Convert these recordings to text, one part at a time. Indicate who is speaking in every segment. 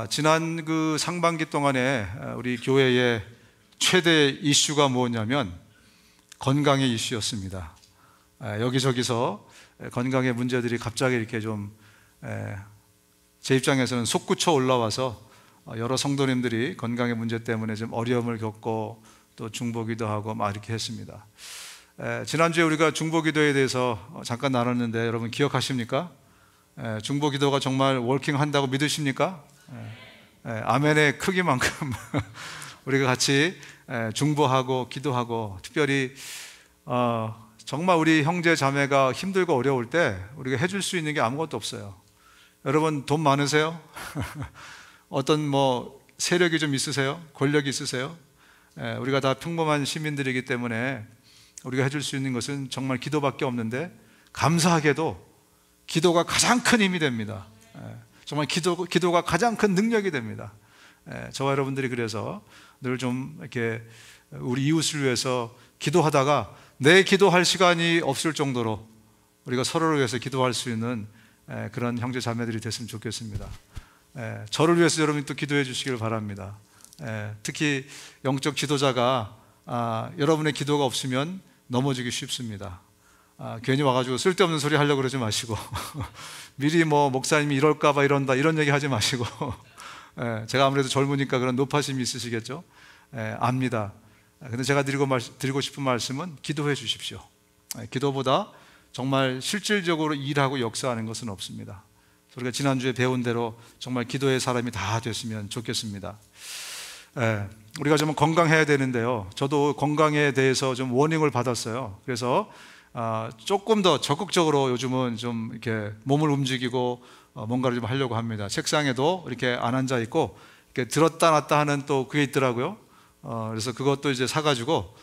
Speaker 1: 지난 그 상반기 동안에 우리 교회의 최대 이슈가 뭐냐면 건강의 이슈였습니다. 여기저기서 건강의 문제들이 갑자기 이렇게 좀 제 입장에서는 솟구쳐 올라와서 여러 성도님들이 건강의 문제 때문에 좀 어려움을 겪고 또 중보기도 하고 막 이렇게 했습니다. 지난주에 우리가 중보기도에 대해서 잠깐 나눴는데 여러분 기억하십니까? 중보기도가 정말 워킹한다고 믿으십니까? 아멘의 크기만큼 우리가 같이 중보하고 기도하고, 특별히 정말 우리 형제 자매가 힘들고 어려울 때 우리가 해줄 수 있는 게 아무것도 없어요. 여러분 돈 많으세요? 어떤 세력이 좀 있으세요? 권력이 있으세요? 우리가 다 평범한 시민들이기 때문에 우리가 해줄 수 있는 것은 정말 기도밖에 없는데, 감사하게도 기도가 가장 큰 힘이 됩니다. 정말 기도가 가장 큰 능력이 됩니다. 저와 여러분들이 그래서 늘 좀 이렇게 우리 이웃을 위해서 기도하다가 내 기도할 시간이 없을 정도로 우리가 서로를 위해서 기도할 수 있는 그런 형제 자매들이 됐으면 좋겠습니다. 저를 위해서 여러분이 또 기도해 주시길 바랍니다. 특히 영적 지도자가 여러분의 기도가 없으면 넘어지기 쉽습니다. 괜히 와가지고 쓸데없는 소리 하려고 그러지 마시고 미리 목사님이 이럴까봐 이런다 이런 얘기 하지 마시고 제가 아무래도 젊으니까 그런 노파심이 있으시겠죠. 압니다. 근데 제가 드리고 싶은 말씀은 기도해 주십시오. 기도보다 정말 실질적으로 일하고 역사하는 것은 없습니다. 우리가 지난주에 배운 대로 정말 기도의 사람이 다 됐으면 좋겠습니다. 우리가 좀 건강해야 되는데요, 저도 건강에 대해서 좀 워닝을 받았어요. 그래서 조금 더 적극적으로 요즘은 좀 이렇게 몸을 움직이고 뭔가를 좀 하려고 합니다. 책상에도 이렇게 안 앉아 있고 이렇게 들었다 놨다 하는 또 그게 있더라고요. 그래서 그것도 이제 사가지고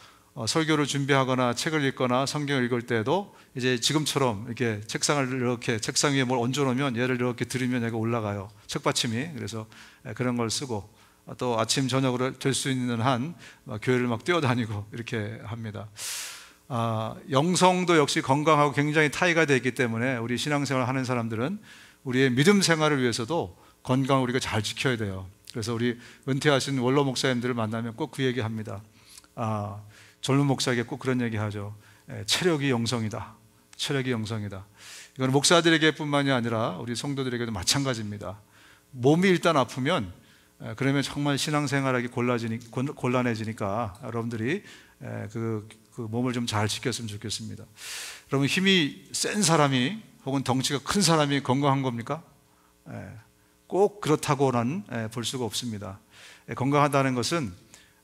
Speaker 1: 설교를 준비하거나 책을 읽거나 성경을 읽을 때에도 이제 지금처럼 이렇게 책상 위에 뭘 얹어 놓으면 얘를 이렇게 들으면 얘가 올라가요, 책받침이. 그래서 그런 걸 쓰고 또 아침 저녁으로 될 수 있는 한 교회를 막 뛰어다니고 이렇게 합니다. 영성도 역시 건강하고 굉장히 타이가 되어 있기 때문에 우리 신앙생활을 하는 사람들은 우리의 믿음 생활을 위해서도 건강을 우리가 잘 지켜야 돼요. 그래서 우리 은퇴하신 원로 목사님들을 만나면 꼭 그 얘기 합니다. 젊은 목사에게 꼭 그런 얘기 하죠. 체력이 영성이다. 체력이 영성이다. 이건 목사들에게 뿐만이 아니라 우리 성도들에게도 마찬가지입니다. 몸이 일단 아프면 그러면 정말 신앙생활하기 곤란해지니까 여러분들이 그 몸을 좀 잘 지켰으면 좋겠습니다. 여러분, 힘이 센 사람이 혹은 덩치가 큰 사람이 건강한 겁니까? 꼭 그렇다고는 볼 수가 없습니다. 건강하다는 것은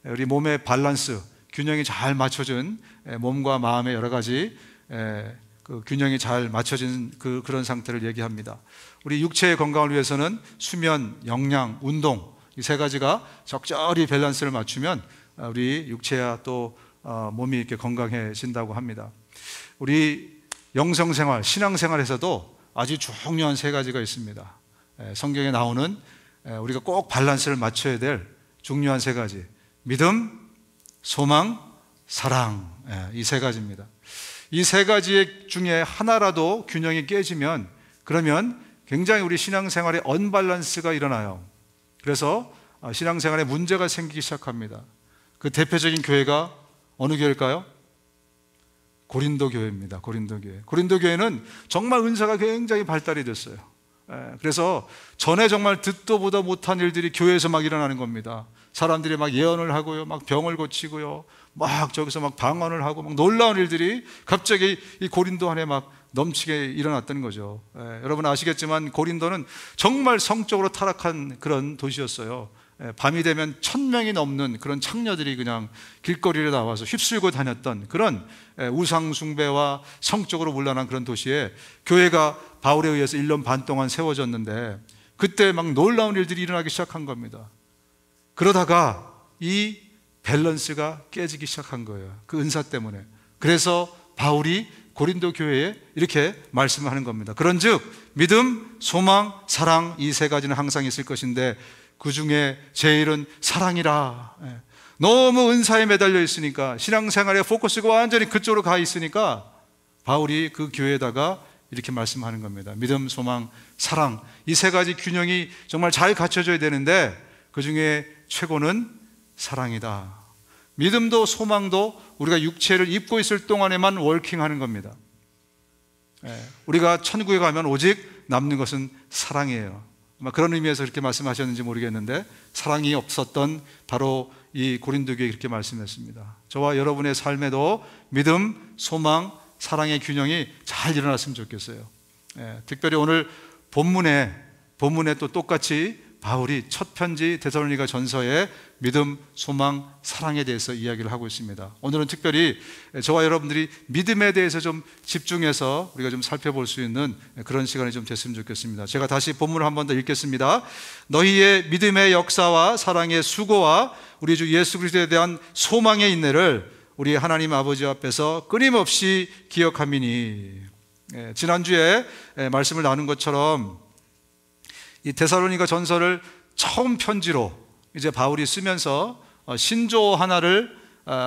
Speaker 1: 우리 몸의 밸런스, 균형이 잘 맞춰진 몸과 마음의 여러 가지 그 균형이 잘 맞춰진 그런 상태를 얘기합니다. 우리 육체의 건강을 위해서는 수면, 영양, 운동, 이 세 가지가 적절히 밸런스를 맞추면 우리 육체와 또 몸이 이렇게 건강해진다고 합니다. 우리 영성생활, 신앙생활에서도 아주 중요한 세 가지가 있습니다. 성경에 나오는 우리가 꼭 밸런스를 맞춰야 될 중요한 세 가지: 믿음, 소망, 사랑. 이 세 가지입니다. 이 세 가지 중에 하나라도 균형이 깨지면 그러면 굉장히 우리 신앙생활에 언밸런스가 일어나요. 그래서 신앙생활에 문제가 생기기 시작합니다. 그 대표적인 교회가 어느 교회일까요? 고린도 교회입니다. 고린도 교회. 고린도 교회는 정말 은사가 굉장히 발달이 됐어요. 그래서 전에 정말 듣도 보다 못한 일들이 교회에서 막 일어나는 겁니다. 사람들이 막 예언을 하고요, 막 병을 고치고요, 막 저기서 막 방언을 하고 막 놀라운 일들이 갑자기 이 고린도 안에 막 넘치게 일어났던 거죠. 여러분 아시겠지만 고린도는 정말 성적으로 타락한 그런 도시였어요. 밤이 되면 1000명이 넘는 그런 창녀들이 그냥 길거리에 나와서 휩쓸고 다녔던 그런 우상 숭배와 성적으로 문란한 그런 도시에 교회가 바울에 의해서 1년 반 동안 세워졌는데, 그때 막 놀라운 일들이 일어나기 시작한 겁니다. 그러다가 이 밸런스가 깨지기 시작한 거예요, 그 은사 때문에. 그래서 바울이 고린도 교회에 이렇게 말씀하는 겁니다. 그런즉 믿음, 소망, 사랑, 이 세 가지는 항상 있을 것인데 그 중에 제일은 사랑이라. 너무 은사에 매달려 있으니까, 신앙생활의 포커스가 완전히 그쪽으로 가 있으니까 바울이 그 교회에다가 이렇게 말씀하는 겁니다. 믿음, 소망, 사랑, 이 세 가지 균형이 정말 잘 갖춰져야 되는데 그 중에 최고는 사랑이다. 믿음도 소망도 우리가 육체를 입고 있을 동안에만 워킹하는 겁니다. 우리가 천국에 가면 오직 남는 것은 사랑이에요. 아마 그런 의미에서 그렇게 말씀하셨는지 모르겠는데 사랑이 없었던 바로 이 고린도 교회에 그렇게 말씀했습니다. 저와 여러분의 삶에도 믿음, 소망, 사랑의 균형이 잘 일어났으면 좋겠어요. 특별히 오늘 본문에 또 똑같이 바울이 첫 편지 데살로니가 전서에 믿음, 소망, 사랑에 대해서 이야기를 하고 있습니다. 오늘은 특별히 저와 여러분들이 믿음에 대해서 좀 집중해서 우리가 좀 살펴볼 수 있는 그런 시간이 좀 됐으면 좋겠습니다. 제가 다시 본문을 한 번 더 읽겠습니다. 너희의 믿음의 역사와 사랑의 수고와 우리 주 예수 그리스도에 대한 소망의 인내를 우리 하나님 아버지 앞에서 끊임없이 기억함이니. 지난주에 말씀을 나눈 것처럼 이 데살로니가 전서를 처음 편지로 이제 바울이 쓰면서 신조 하나를,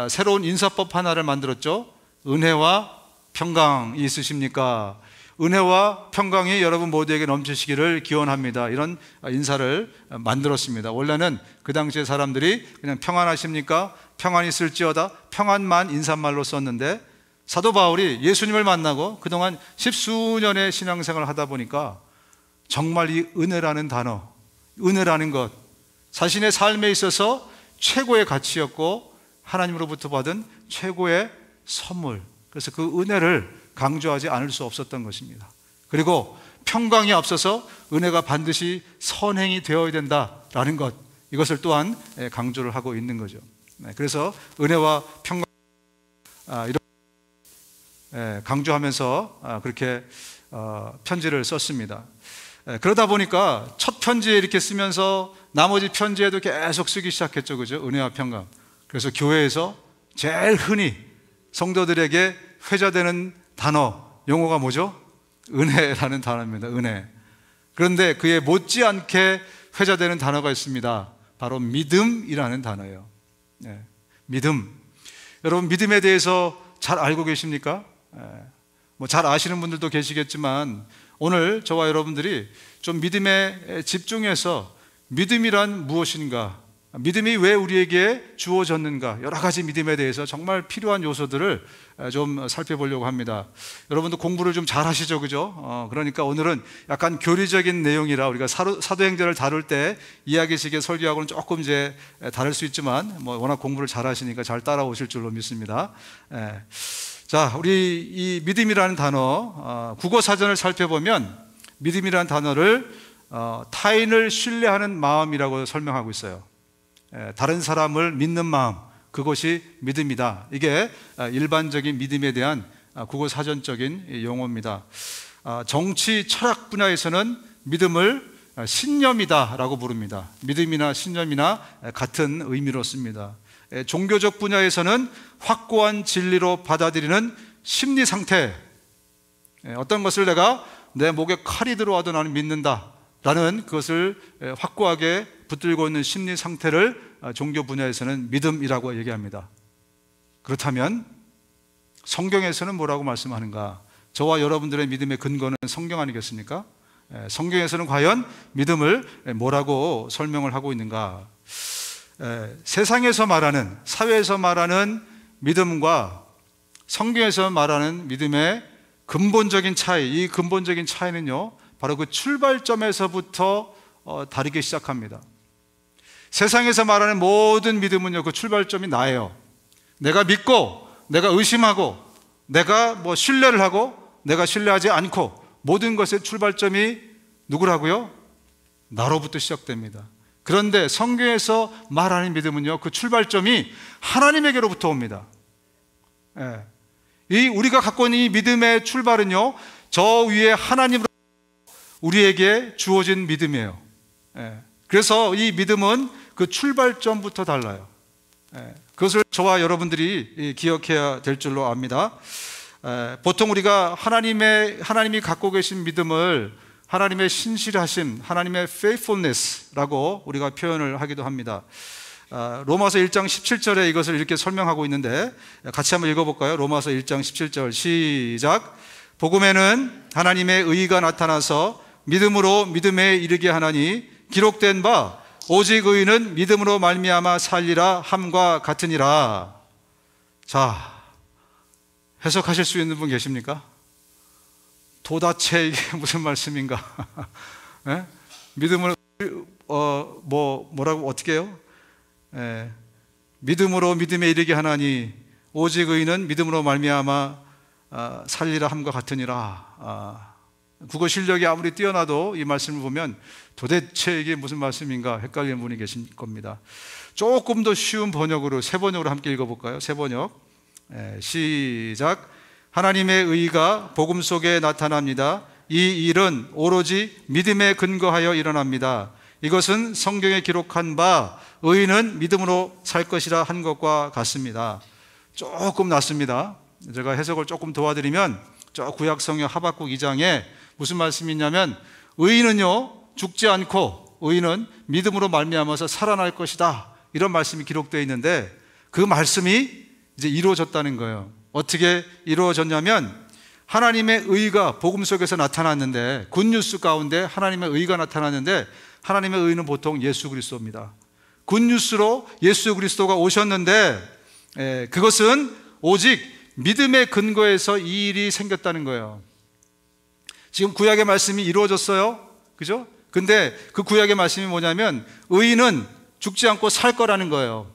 Speaker 1: 새로운 인사법 하나를 만들었죠. 은혜와 평강이 있으십니까? 은혜와 평강이 여러분 모두에게 넘치시기를 기원합니다. 이런 인사를 만들었습니다. 원래는 그 당시에 사람들이 그냥 평안하십니까? 평안이 있을지어다, 평안만 인사말로 썼는데 사도 바울이 예수님을 만나고 그동안 십수년의 신앙생활을 하다 보니까 정말 이 은혜라는 단어, 은혜라는 것, 자신의 삶에 있어서 최고의 가치였고 하나님으로부터 받은 최고의 선물, 그래서 그 은혜를 강조하지 않을 수 없었던 것입니다. 그리고 평강이 앞서서 은혜가 반드시 선행이 되어야 된다라는 것, 이것을 또한 강조를 하고 있는 거죠. 그래서 은혜와 평강 이런 강조하면서 그렇게 편지를 썼습니다. 그러다 보니까 첫 편지에 이렇게 쓰면서 나머지 편지에도 계속 쓰기 시작했죠. 그죠? 은혜와 평강. 그래서 교회에서 제일 흔히 성도들에게 회자되는 단어, 용어가 뭐죠? 은혜라는 단어입니다. 은혜. 그런데 그에 못지않게 회자되는 단어가 있습니다. 바로 믿음이라는 단어예요. 믿음. 여러분, 믿음에 대해서 잘 알고 계십니까? 뭐 잘 아시는 분들도 계시겠지만 오늘 저와 여러분들이 좀 믿음에 집중해서 믿음이란 무엇인가, 믿음이 왜 우리에게 주어졌는가, 여러 가지 믿음에 대해서 정말 필요한 요소들을 좀 살펴보려고 합니다. 여러분도 공부를 좀 잘 하시죠, 그죠? 그러니까 오늘은 약간 교리적인 내용이라 우리가 사도행전을 다룰 때 이야기식의 설교하고는 조금 이제 다를 수 있지만 뭐 워낙 공부를 잘 하시니까 잘 따라오실 줄로 믿습니다. 자, 우리 이 믿음이라는 단어, 국어 사전을 살펴보면 믿음이라는 단어를 타인을 신뢰하는 마음이라고 설명하고 있어요. 다른 사람을 믿는 마음, 그것이 믿음이다. 이게 일반적인 믿음에 대한 국어 사전적인 용어입니다. 정치 철학 분야에서는 믿음을 신념이다라고 부릅니다. 믿음이나 신념이나 같은 의미로 씁니다. 종교적 분야에서는 확고한 진리로 받아들이는 심리 상태, 어떤 것을 내가 내 목에 칼이 들어와도 나는 믿는다 라는 그것을 확고하게 붙들고 있는 심리 상태를 종교 분야에서는 믿음이라고 얘기합니다. 그렇다면 성경에서는 뭐라고 말씀하는가? 저와 여러분들의 믿음의 근거는 성경 아니겠습니까? 성경에서는 과연 믿음을 뭐라고 설명을 하고 있는가? 세상에서 말하는, 사회에서 말하는 믿음과 성경에서 말하는 믿음의 근본적인 차이, 이 근본적인 차이는요, 바로 그 출발점에서부터 다르게 시작합니다. 세상에서 말하는 모든 믿음은요, 그 출발점이 나예요. 내가 믿고, 내가 의심하고, 내가 뭐 신뢰를 하고, 내가 신뢰하지 않고, 모든 것의 출발점이 누구라고요? 나로부터 시작됩니다. 그런데 성경에서 말하는 믿음은요, 그 출발점이 하나님에게로부터 옵니다. 이 우리가 갖고 있는 이 믿음의 출발은요, 저 위에 하나님으로 우리에게 주어진 믿음이에요. 그래서 이 믿음은 그 출발점부터 달라요. 그것을 저와 여러분들이 기억해야 될 줄로 압니다. 보통 우리가 하나님이 갖고 계신 믿음을 하나님의 신실하심, 하나님의 faithfulness라고 우리가 표현을 하기도 합니다. 로마서 1장 17절에 이것을 이렇게 설명하고 있는데 같이 한번 읽어볼까요? 로마서 1장 17절 시작. 복음에는 하나님의 의가 나타나서 믿음으로 믿음에 이르게 하나니 기록된 바 오직 의인은 믿음으로 말미암아 살리라 함과 같으니라. 자, 해석하실 수 있는 분 계십니까? 도대체 이게 무슨 말씀인가? 예? 믿음을 뭐라고 어떻게 해요? 예. 믿음으로 믿음에 이르게 하나니 오직 의인은 믿음으로 말미암아 살리라 함과 같으니라. 국어 실력이 아무리 뛰어나도 이 말씀을 보면 도대체 이게 무슨 말씀인가 헷갈리는 분이 계실 겁니다. 조금 더 쉬운 번역으로, 새 번역으로 함께 읽어볼까요? 새 번역. 시작. 하나님의 의가 복음 속에 나타납니다. 이 일은 오로지 믿음에 근거하여 일어납니다. 이것은 성경에 기록한 바 의인은 믿음으로 살 것이라 한 것과 같습니다. 조금 낫습니다. 제가 해석을 조금 도와드리면 저 구약 성경 하박국 2장에 무슨 말씀이 있냐면 의인은요 죽지 않고 의인은 믿음으로 말미암아서 살아날 것이다, 이런 말씀이 기록되어 있는데 그 말씀이 이제 이루어졌다는 거예요. 어떻게 이루어졌냐면 하나님의 의가 복음 속에서 나타났는데, 굿뉴스 가운데 하나님의 의가 나타났는데, 하나님의 의는 보통 예수 그리스도입니다. 굿뉴스로 예수 그리스도가 오셨는데 그것은 오직 믿음의 근거에서 이 일이 생겼다는 거예요. 지금 구약의 말씀이 이루어졌어요, 그죠? 근데 그 구약의 말씀이 뭐냐면 의인은 죽지 않고 살 거라는 거예요.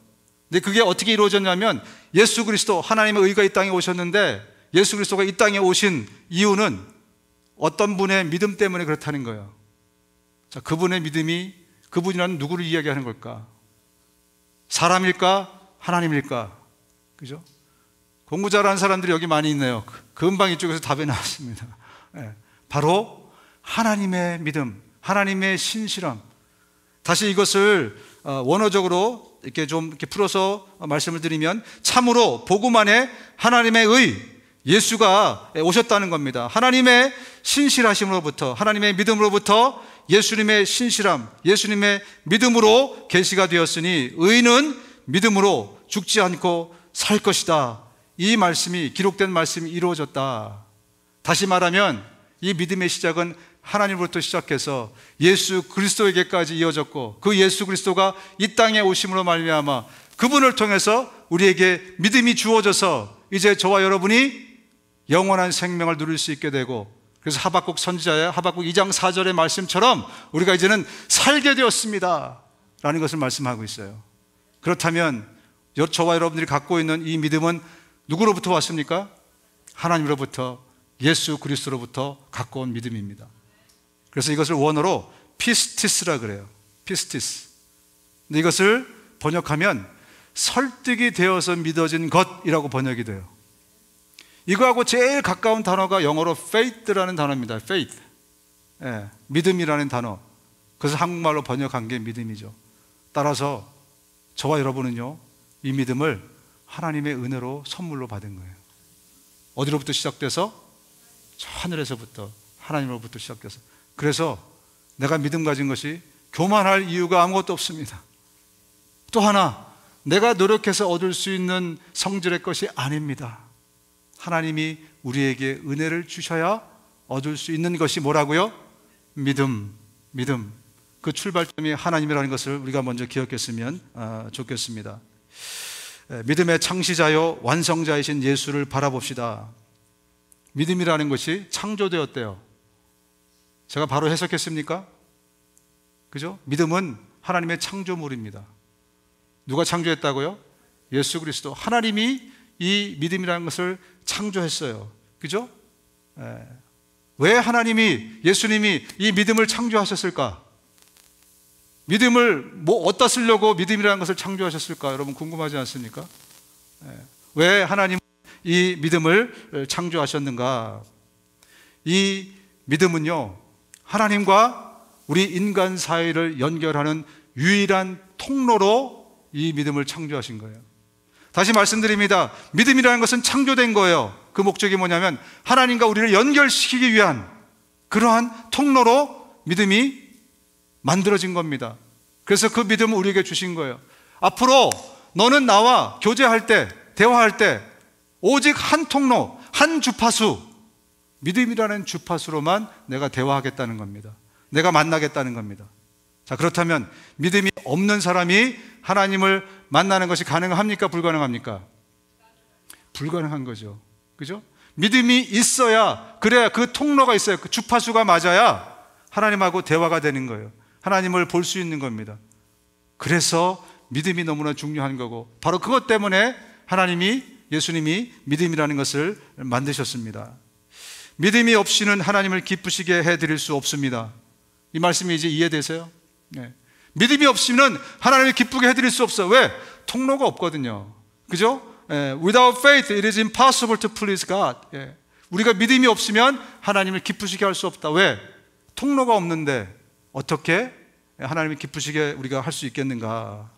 Speaker 1: 근데 그게 어떻게 이루어졌냐면 예수 그리스도, 하나님의 의가 이 땅에 오셨는데 예수 그리스도가 이 땅에 오신 이유는 어떤 분의 믿음 때문에 그렇다는 거예요. 자, 그분의 믿음이, 그분이라는 누구를 이야기하는 걸까? 사람일까? 하나님일까? 그죠? 공부 잘하는 사람들이 여기 많이 있네요. 금방 이쪽에서 답이 나왔습니다. 바로 하나님의 믿음, 하나님의 신실함. 다시 이것을 원어적으로 이렇게 좀 이렇게 풀어서 말씀을 드리면 참으로 복음 안에 하나님의 의, 예수가 오셨다는 겁니다. 하나님의 신실하심으로부터, 하나님의 믿음으로부터 예수님의 신실함, 예수님의 믿음으로 계시가 되었으니 의인은 믿음으로 죽지 않고 살 것이다. 이 말씀이, 기록된 말씀이 이루어졌다. 다시 말하면 이 믿음의 시작은 하나님으로부터 시작해서 예수 그리스도에게까지 이어졌고, 그 예수 그리스도가 이 땅에 오심으로 말미암아 그분을 통해서 우리에게 믿음이 주어져서 이제 저와 여러분이 영원한 생명을 누릴 수 있게 되고, 그래서 하박국 선지자의 하박국 2장 4절의 말씀처럼 우리가 이제는 살게 되었습니다 라는 것을 말씀하고 있어요. 그렇다면 저와 여러분들이 갖고 있는 이 믿음은 누구로부터 왔습니까? 하나님으로부터, 예수 그리스도로부터 갖고 온 믿음입니다. 그래서 이것을 원어로 피스티스라 그래요. 피스티스. 근데 이것을 번역하면 설득이 되어서 믿어진 것이라고 번역이 돼요. 이거하고 제일 가까운 단어가 영어로 faith라는 단어입니다. faith. 믿음이라는 단어. 그래서 한국말로 번역한 게 믿음이죠. 따라서 저와 여러분은요, 이 믿음을 하나님의 은혜로 선물로 받은 거예요. 어디로부터 시작돼서? 저 하늘에서부터, 하나님으로부터 시작돼서. 그래서 내가 믿음 가진 것이 교만할 이유가 아무것도 없습니다. 또 하나, 내가 노력해서 얻을 수 있는 성질의 것이 아닙니다. 하나님이 우리에게 은혜를 주셔야 얻을 수 있는 것이 뭐라고요? 믿음. 그 출발점이 하나님이라는 것을 우리가 먼저 기억했으면 좋겠습니다. 믿음의 창시자요 완성자이신 예수를 바라봅시다. 믿음이라는 것이 창조되었대요. 제가 바로 해석했습니까? 그죠? 믿음은 하나님의 창조물입니다. 누가 창조했다고요? 예수 그리스도. 하나님이 이 믿음이라는 것을 창조했어요. 그죠? 왜 하나님이, 예수님이 이 믿음을 창조하셨을까? 믿음을 어디다 쓰려고 믿음이라는 것을 창조하셨을까? 여러분 궁금하지 않습니까? 왜 하나님은 이 믿음을 창조하셨는가? 이 믿음은요, 하나님과 우리 인간 사이를 연결하는 유일한 통로로 이 믿음을 창조하신 거예요. 다시 말씀드립니다. 믿음이라는 것은 창조된 거예요. 그 목적이 뭐냐면 하나님과 우리를 연결시키기 위한 그러한 통로로 믿음이 만들어진 겁니다. 그래서 그 믿음을 우리에게 주신 거예요. 앞으로 너는 나와 교제할 때, 대화할 때 오직 한 통로, 한 주파수, 믿음이라는 주파수로만 내가 대화하겠다는 겁니다. 내가 만나겠다는 겁니다. 자, 그렇다면 믿음이 없는 사람이 하나님을 만나는 것이 가능합니까? 불가능합니까? 불가능한 거죠. 그죠? 믿음이 있어야, 그래야 그 통로가 있어야, 그 주파수가 맞아야 하나님하고 대화가 되는 거예요. 하나님을 볼 수 있는 겁니다. 그래서 믿음이 너무나 중요한 거고, 바로 그것 때문에 예수님이 믿음이라는 것을 만드셨습니다. 믿음이 없이는 하나님을 기쁘시게 해드릴 수 없습니다. 이 말씀이 이제 이해되세요? 네. 믿음이 없이는 하나님을 기쁘게 해드릴 수 없어요. 왜? 통로가 없거든요. 그죠? Without faith, it is impossible to please God. 우리가 믿음이 없으면 하나님을 기쁘시게 할 수 없다. 왜? 통로가 없는데 어떻게 하나님을 기쁘시게 우리가 할 수 있겠는가?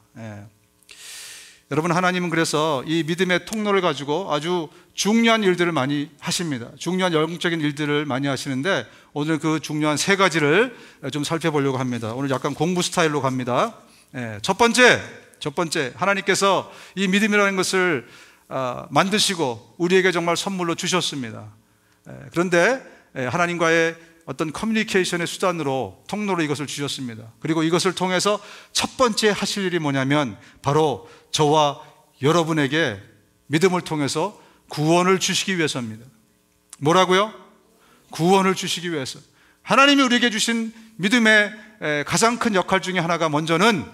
Speaker 1: 여러분, 하나님은 그래서 이 믿음의 통로를 가지고 아주 중요한 일들을 많이 하십니다. 중요한 영적인 일들을 많이 하시는데, 오늘 그 중요한 세 가지를 좀 살펴보려고 합니다. 오늘 약간 공부 스타일로 갑니다. 첫 번째, 하나님께서 이 믿음이라는 것을 만드시고 우리에게 정말 선물로 주셨습니다. 그런데 하나님과의 어떤 커뮤니케이션의 수단으로, 통로로 이것을 주셨습니다. 그리고 이것을 통해서 첫 번째 하실 일이 뭐냐면 바로 저와 여러분에게 믿음을 통해서 구원을 주시기 위해서입니다. 뭐라고요? 구원을 주시기 위해서. 하나님이 우리에게 주신 믿음의 가장 큰 역할 중에 하나가 먼저는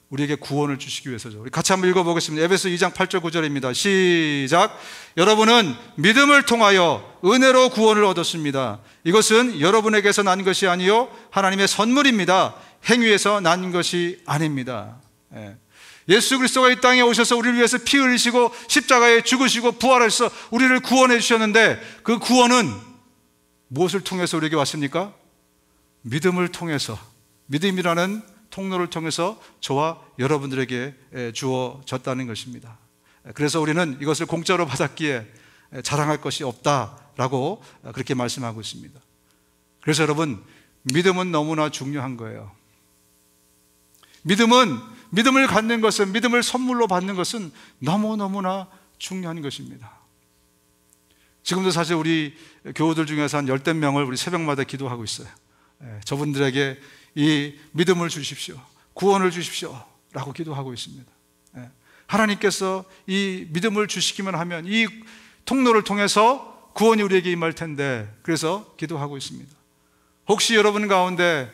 Speaker 1: 우리에게 구원을 주시기 위해서죠. 우리 같이 한번 읽어보겠습니다. 에베소 2장 8절 9절입니다. 시작. 여러분은 믿음을 통하여 은혜로 구원을 얻었습니다. 이것은 여러분에게서 난 것이 아니요 하나님의 선물입니다. 행위에서 난 것이 아닙니다. 예수 그리스도가 이 땅에 오셔서 우리를 위해서 피 흘리시고 십자가에 죽으시고 부활하셔서 우리를 구원해 주셨는데, 그 구원은 무엇을 통해서 우리에게 왔습니까? 믿음을 통해서, 믿음이라는 통로를 통해서 저와 여러분들에게 주어졌다는 것입니다. 그래서 우리는 이것을 공짜로 받았기에 자랑할 것이 없다라고 그렇게 말씀하고 있습니다. 그래서 여러분, 믿음은 너무나 중요한 거예요. 믿음을 갖는 것은, 믿음을 선물로 받는 것은 너무너무나 중요한 것입니다. 지금도 사실 우리 교우들 중에서 한 10대 명을 우리 새벽마다 기도하고 있어요. 저분들에게 이 믿음을 주십시오, 구원을 주십시오 라고 기도하고 있습니다. 하나님께서 이 믿음을 주시기만 하면 이 통로를 통해서 구원이 우리에게 임할 텐데, 그래서 기도하고 있습니다. 혹시 여러분 가운데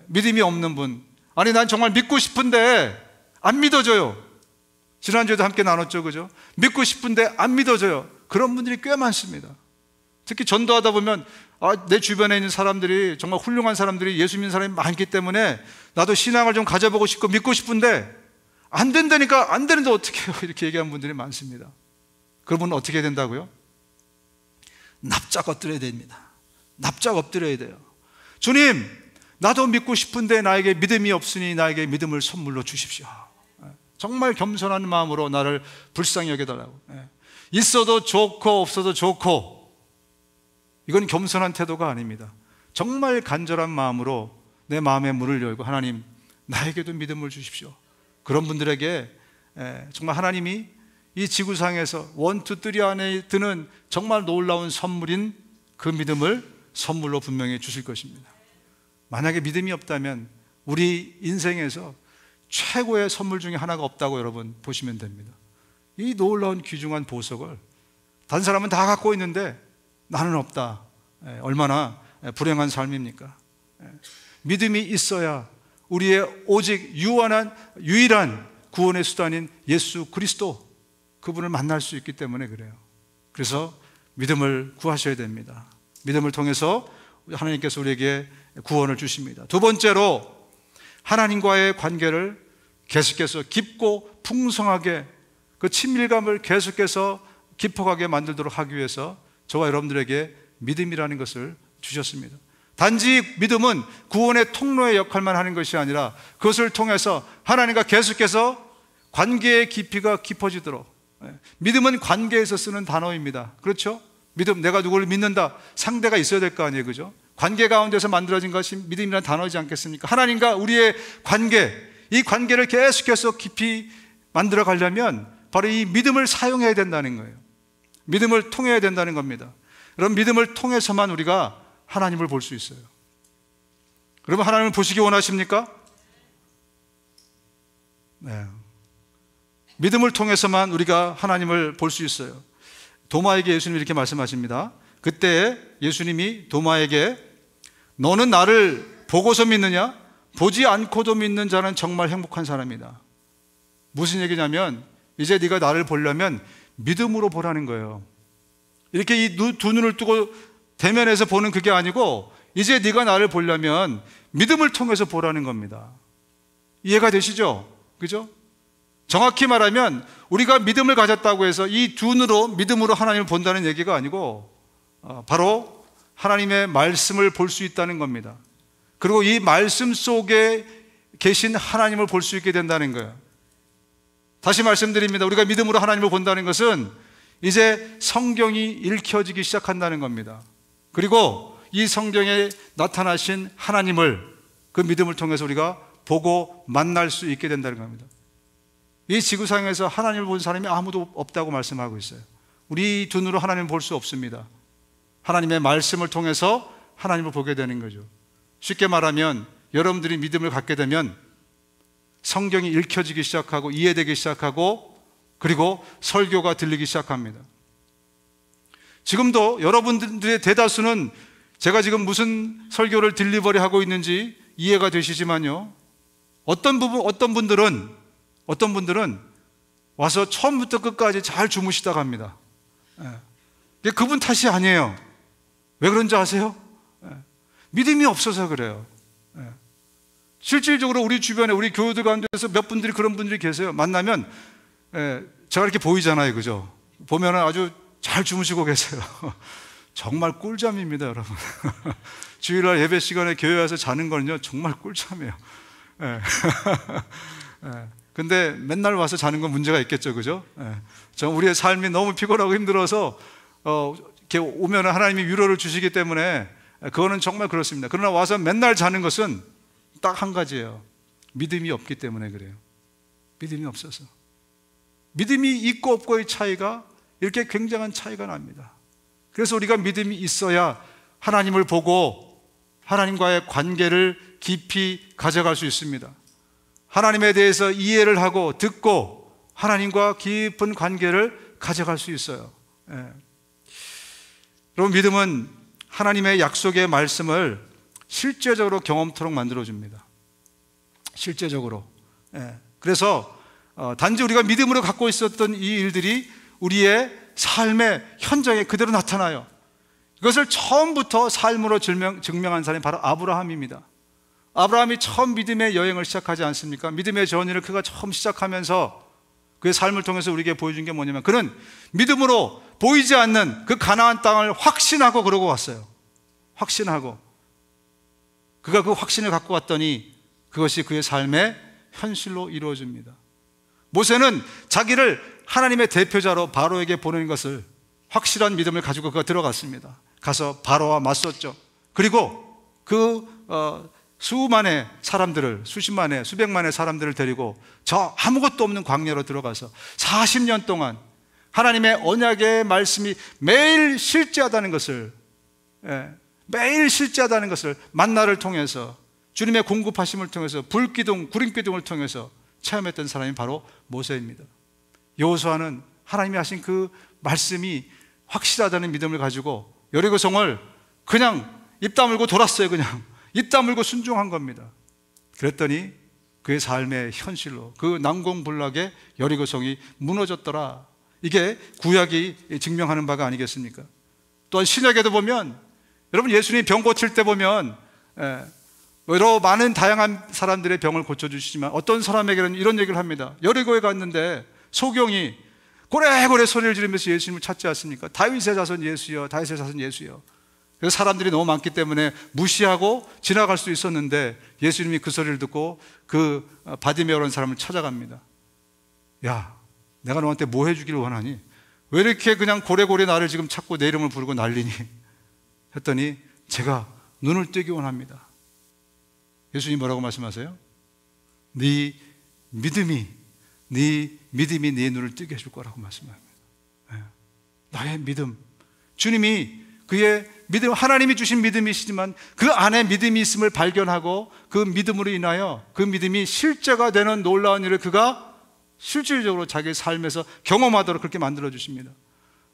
Speaker 1: 믿음이 없는 분, 아니 난 정말 믿고 싶은데 안 믿어져요. 지난주에도 함께 나눴죠, 그죠? 믿고 싶은데 안 믿어져요. 그런 분들이 꽤 많습니다. 특히 전도하다 보면 내 주변에 있는 사람들이, 정말 훌륭한 사람들이, 예수 믿는 사람이 많기 때문에 나도 신앙을 좀 가져보고 싶고 믿고 싶은데 안 된다니까, 안 되는데 어떻게 해요? 이렇게 얘기하는 분들이 많습니다. 그러면 어떻게 해야 된다고요? 납작 엎드려야 됩니다. 납작 엎드려야 돼요. 주님, 나도 믿고 싶은데 나에게 믿음이 없으니 나에게 믿음을 선물로 주십시오. 정말 겸손한 마음으로 나를 불쌍히 여겨달라고. 있어도 좋고 없어도 좋고, 이건 겸손한 태도가 아닙니다. 정말 간절한 마음으로 내 마음의 문을 열고, 하나님 나에게도 믿음을 주십시오. 그런 분들에게 정말 하나님이 이 지구상에서 1, 2, 3 안에 드는 정말 놀라운 선물인 그 믿음을 선물로 분명히 주실 것입니다. 만약에 믿음이 없다면 우리 인생에서 최고의 선물 중에 하나가 없다고 여러분 보시면 됩니다. 이 놀라운 귀중한 보석을 다른 사람은 다 갖고 있는데 나는 없다. 얼마나 불행한 삶입니까? 믿음이 있어야 우리의 오직 유일한 구원의 수단인 예수 그리스도, 그분을 만날 수 있기 때문에 그래요. 그래서 믿음을 구하셔야 됩니다. 믿음을 통해서 하나님께서 우리에게 구원을 주십니다. 두 번째로, 하나님과의 관계를 계속해서 깊고 풍성하게, 그 친밀감을 계속해서 깊어가게 만들도록 하기 위해서 저와 여러분들에게 믿음이라는 것을 주셨습니다. 단지 믿음은 구원의 통로의 역할만 하는 것이 아니라 그것을 통해서 하나님과 계속해서 관계의 깊이가 깊어지도록, 믿음은 관계에서 쓰는 단어입니다. 그렇죠? 믿음, 내가 누구를 믿는다, 상대가 있어야 될 거 아니에요, 그죠? 관계 가운데서 만들어진 것이 믿음이라는 단어이지 않겠습니까? 하나님과 우리의 관계, 이 관계를 계속해서 깊이 만들어 가려면 바로 이 믿음을 사용해야 된다는 거예요. 믿음을 통해야 된다는 겁니다. 그런 믿음을 통해서만 우리가 하나님을 볼 수 있어요. 여러분, 하나님을 보시기 원하십니까? 네. 믿음을 통해서만 우리가 하나님을 볼 수 있어요. 도마에게 예수님이 이렇게 말씀하십니다. 그때 예수님이 도마에게 너는 나를 보고서 믿느냐? 보지 않고도 믿는 자는 정말 행복한 사람이다. 무슨 얘기냐면 이제 네가 나를 보려면 믿음으로 보라는 거예요. 이렇게 이 두 눈을 뜨고 대면해서 보는 그게 아니고 이제 네가 나를 보려면 믿음을 통해서 보라는 겁니다. 이해가 되시죠? 그죠? 정확히 말하면 우리가 믿음을 가졌다고 해서 이 두 눈으로 믿음으로 하나님을 본다는 얘기가 아니고 바로 하나님의 말씀을 볼 수 있다는 겁니다. 그리고 이 말씀 속에 계신 하나님을 볼 수 있게 된다는 거예요. 다시 말씀드립니다. 우리가 믿음으로 하나님을 본다는 것은 이제 성경이 읽혀지기 시작한다는 겁니다. 그리고 이 성경에 나타나신 하나님을 그 믿음을 통해서 우리가 보고 만날 수 있게 된다는 겁니다. 이 지구상에서 하나님을 본 사람이 아무도 없다고 말씀하고 있어요. 우리 두 눈으로 하나님을 볼 수 없습니다. 하나님의 말씀을 통해서 하나님을 보게 되는 거죠. 쉽게 말하면 여러분들이 믿음을 갖게 되면 성경이 읽혀지기 시작하고 이해되기 시작하고 그리고 설교가 들리기 시작합니다. 지금도 여러분들의 대다수는 제가 지금 무슨 설교를 딜리버리 하고 있는지 이해가 되시지만요, 어떤 분들은 와서 처음부터 끝까지 잘 주무시다 갑니다. 그분 탓이 아니에요. 왜 그런지 아세요? 믿음이 없어서 그래요. 실질적으로 우리 주변에 우리 교우들 가운데서 몇 분들이 그런 분들이 계세요. 만나면 제가 이렇게 보이잖아요, 그죠? 보면 아주 잘 주무시고 계세요. 정말 꿀잠입니다, 여러분. 주일날 예배 시간에 교회 와서 자는 거는요 정말 꿀잠이에요. 근데 맨날 와서 자는 건 문제가 있겠죠, 그죠? 우리의 삶이 너무 피곤하고 힘들어서 이렇게 오면 하나님이 위로를 주시기 때문에 그거는 정말 그렇습니다. 그러나 와서 맨날 자는 것은 딱 한 가지예요. 믿음이 없기 때문에 그래요. 믿음이 없어서. 믿음이 있고 없고의 차이가 이렇게 굉장한 차이가 납니다. 그래서 우리가 믿음이 있어야 하나님을 보고 하나님과의 관계를 깊이 가져갈 수 있습니다. 하나님에 대해서 이해를 하고 듣고 하나님과 깊은 관계를 가져갈 수 있어요. 여러분, 믿음은 하나님의 약속의 말씀을 실제적으로 경험토록 만들어줍니다. 실제적으로. 그래서 단지 우리가 믿음으로 갖고 있었던 이 일들이 우리의 삶의 현장에 그대로 나타나요. 이것을 처음부터 삶으로 증명한 사람이 바로 아브라함입니다. 아브라함이 처음 믿음의 여행을 시작하지 않습니까? 믿음의 전의를 그가 처음 시작하면서 그의 삶을 통해서 우리에게 보여준 게 뭐냐면 그는 믿음으로 보이지 않는 그 가나안 땅을 확신하고 그러고 왔어요. 확신하고 그가 그 확신을 갖고 왔더니 그것이 그의 삶의 현실로 이루어집니다. 모세는 자기를 하나님의 대표자로 바로에게 보내는 것을 확실한 믿음을 가지고 그가 들어갔습니다. 가서 바로와 맞섰죠. 그리고 그 수만의 사람들을, 수십만의, 수백만의 사람들을 데리고 저 아무것도 없는 광야로 들어가서 40년 동안 하나님의 언약의 말씀이 매일 실제하다는 것을, 매일 실제하다는 것을 만나를 통해서 주님의 공급하심을 통해서 불기둥, 구름기둥을 통해서 체험했던 사람이 바로 모세입니다. 여호수아는 하나님이 하신 그 말씀이 확실하다는 믿음을 가지고 여리고성을 그냥 입 다물고 돌았어요. 그냥 입 다물고 순종한 겁니다. 그랬더니 그의 삶의 현실로 그 난공불락의 여리고성이 무너졌더라. 이게 구약이 증명하는 바가 아니겠습니까? 또한 신약에도 보면 여러분, 예수님이 병 고칠 때 보면 여러 많은 다양한 사람들의 병을 고쳐주시지만 어떤 사람에게는 이런 얘기를 합니다. 여리고에 갔는데 소경이 고래고래 소리를 지르면서 예수님을 찾지 않습니까? 다윗의 자손 예수여, 다윗의 자손 예수여. 그래서 사람들이 너무 많기 때문에 무시하고 지나갈 수 있었는데 예수님이 그 소리를 듣고 그 바디메오라는 사람을 찾아갑니다. 야, 내가 너한테 뭐 해주기를 원하니? 왜 이렇게 그냥 고래고래 나를 지금 찾고 내 이름을 부르고 난리니? 했더니 제가 눈을 뜨기 원합니다. 예수님 뭐라고 말씀하세요? 네 믿음이 네 눈을 뜨게 해줄 거라고 말씀합니다. 나의 믿음. 주님이 그의 믿음, 하나님이 주신 믿음이시지만 그 안에 믿음이 있음을 발견하고 그 믿음으로 인하여 그 믿음이 실제가 되는 놀라운 일을 그가 실질적으로 자기 삶에서 경험하도록 그렇게 만들어 주십니다.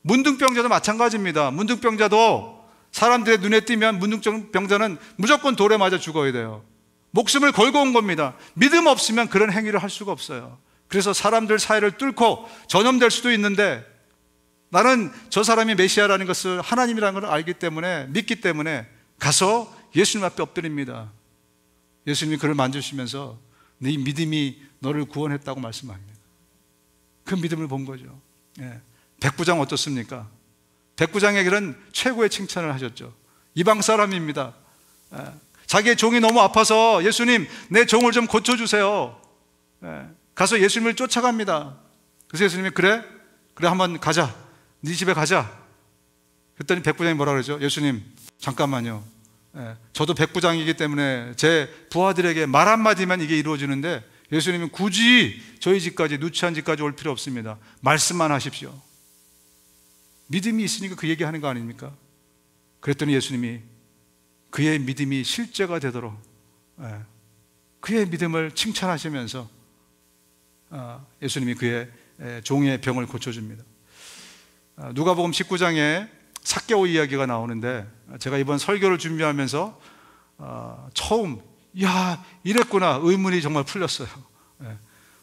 Speaker 1: 문둥병자도 마찬가지입니다. 문둥병자도 사람들의 눈에 띄면 문둥병자는 무조건 돌에 맞아 죽어야 돼요. 목숨을 걸고 온 겁니다. 믿음 없으면 그런 행위를 할 수가 없어요. 그래서 사람들 사이를 뚫고 전염될 수도 있는데, 나는 저 사람이 메시아라는 것을, 하나님이라는 걸 알기 때문에, 믿기 때문에 가서 예수님 앞에 엎드립니다. 예수님이 그를 만지시면서 네 믿음이 너를 구원했다고 말씀합니다. 그 믿음을 본 거죠. 예. 백부장 어떻습니까? 백부장에게는 최고의 칭찬을 하셨죠. 이방 사람입니다. 예. 자기의 종이 너무 아파서 예수님, 내 종을 좀 고쳐주세요. 예. 가서 예수님을 쫓아갑니다. 그래서 예수님이 그래 한번 가자, 네 집에 가자. 그랬더니 백부장이 뭐라 그러죠? 예수님, 잠깐만요. 예. 저도 백부장이기 때문에 제 부하들에게 말 한마디만 이게 이루어지는데, 예수님은 굳이 저희 집까지, 누추한 집까지 올 필요 없습니다. 말씀만 하십시오. 믿음이 있으니까 그 얘기하는 거 아닙니까? 그랬더니 예수님이 그의 믿음이 실제가 되도록 그의 믿음을 칭찬하시면서 예수님이 그의 종의 병을 고쳐줍니다. 누가복음 19장에 삭개오 이야기가 나오는데, 제가 이번 설교를 준비하면서 처음 이랬구나, 의문이 정말 풀렸어요.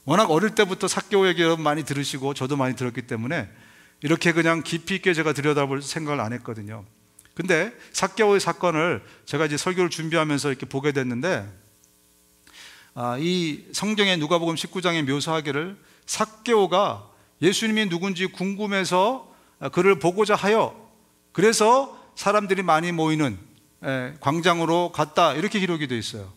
Speaker 1: 워낙 어릴 때부터 삭개오 얘기 여러분 많이 들으시고 저도 많이 들었기 때문에 이렇게 그냥 깊이 있게 제가 들여다볼 생각을 안 했거든요. 근데 삭개오의 사건을 제가 이제 설교를 준비하면서 이렇게 보게 됐는데, 이 성경의 누가복음 19장에 묘사하기를 삭개오가 예수님이 누군지 궁금해서 그를 보고자 하여, 그래서 사람들이 많이 모이는 광장으로 갔다, 이렇게 기록이 되어 있어요.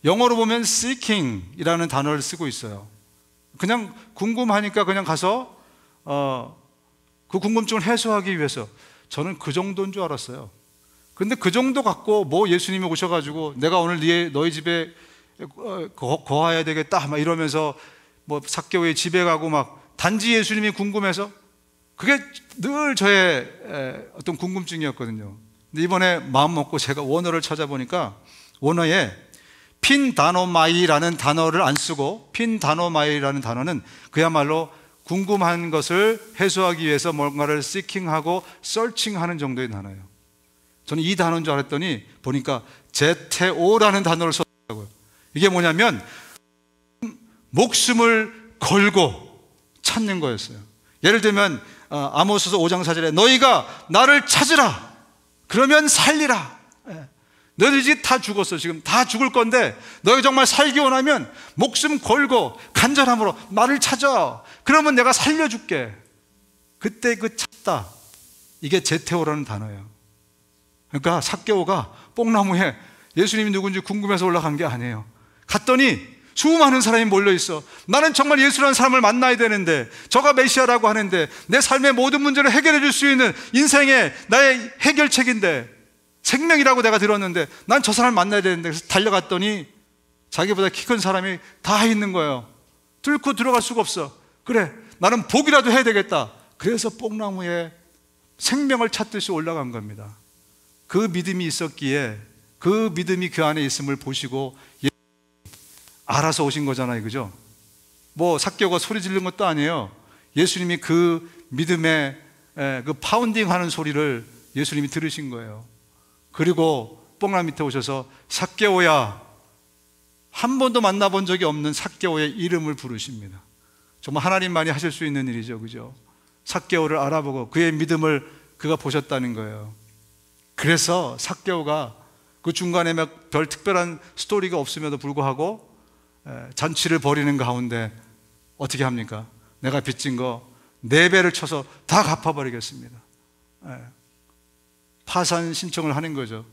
Speaker 1: 영어로 보면 seeking 이라는 단어를 쓰고 있어요. 그냥 궁금하니까 그냥 가서 그 궁금증을 해소하기 위해서. 저는 그 정도인 줄 알았어요. 근데 그 정도 갖고 뭐 예수님이 오셔가지고 내가 오늘 너희 집에 거하야 되겠다 막 이러면서 뭐 삭개오의 집에 가고 막, 단지 예수님이 궁금해서, 그게 늘 저의 어떤 궁금증이었거든요. 근데 이번에 마음 먹고 제가 원어를 찾아보니까, 원어에 핀다노마이라는 단어를 안 쓰고, 핀다노마이라는 단어는 그야말로 궁금한 것을 해소하기 위해서 뭔가를 seeking하고 searching하는 정도의 단어예요. 저는 이 단어인 줄 알았더니 보니까 제테오라는 단어를 썼다고요. 이게 뭐냐면 목숨을 걸고 찾는 거였어요. 예를 들면 아모스서 5장 4절에 너희가 나를 찾으라, 그러면 살리라. 너희들 이제 다 죽었어. 지금 다 죽을 건데 너희가 정말 살기 원하면 목숨 걸고 간절함으로 나를 찾아. 그러면 내가 살려줄게. 그때 그 찾다, 이게 제테오라는 단어예요. 그러니까 삭개오가 뽕나무에 예수님이 누군지 궁금해서 올라간 게 아니에요. 갔더니 수많은 사람이 몰려있어. 나는 정말 예수라는 사람을 만나야 되는데, 저가 메시아라고 하는데, 내 삶의 모든 문제를 해결해 줄 수 있는 인생의 나의 해결책인데, 생명이라고 내가 들었는데 난 저 사람을 만나야 되는데. 그래서 달려갔더니 자기보다 키 큰 사람이 다 있는 거예요. 뚫고 들어갈 수가 없어. 그래, 나는 복이라도 해야 되겠다. 그래서 뽕나무에 생명을 찾듯이 올라간 겁니다. 그 믿음이 있었기에, 그 믿음이 그 안에 있음을 보시고 알아서 오신 거잖아요. 그죠? 뭐 삭개오가 소리 지른 것도 아니에요. 예수님이 그 믿음의 그 파운딩 하는 소리를 예수님이 들으신 거예요. 그리고 뽕나무 밑에 오셔서 삭개오야, 한 번도 만나본 적이 없는 삭개오의 이름을 부르십니다. 정말 하나님만이 하실 수 있는 일이죠. 그죠? 삭개오를 알아보고 그의 믿음을 그가 보셨다는 거예요. 그래서 삭개오가 그 중간에 막 별 특별한 스토리가 없음에도 불구하고 잔치를 벌이는 가운데 어떻게 합니까? 내가 빚진 거 4배를 쳐서 다 갚아버리겠습니다. 파산 신청을 하는 거죠.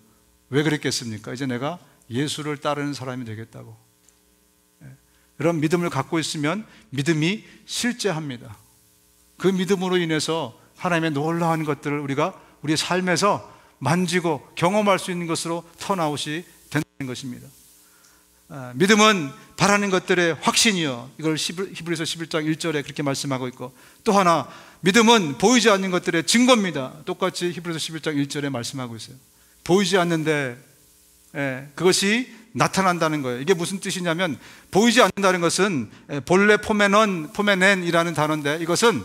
Speaker 1: 왜 그랬겠습니까? 이제 내가 예수를 따르는 사람이 되겠다고. 그런 믿음을 갖고 있으면 믿음이 실제합니다. 그 믿음으로 인해서 하나님의 놀라운 것들을 우리가 우리의 삶에서 만지고 경험할 수 있는 것으로 터나웃이 된다는 것입니다. 믿음은 바라는 것들의 확신이요. 이걸 히브리서 11장 1절에 그렇게 말씀하고 있고, 또 하나 믿음은 보이지 않는 것들의 증거입니다. 똑같이 히브리서 11장 1절에 말씀하고 있어요. 보이지 않는데 그것이 나타난다는 거예요. 이게 무슨 뜻이냐면, 보이지 않는다는 것은 본래 포메넨이라는 단어인데, 이것은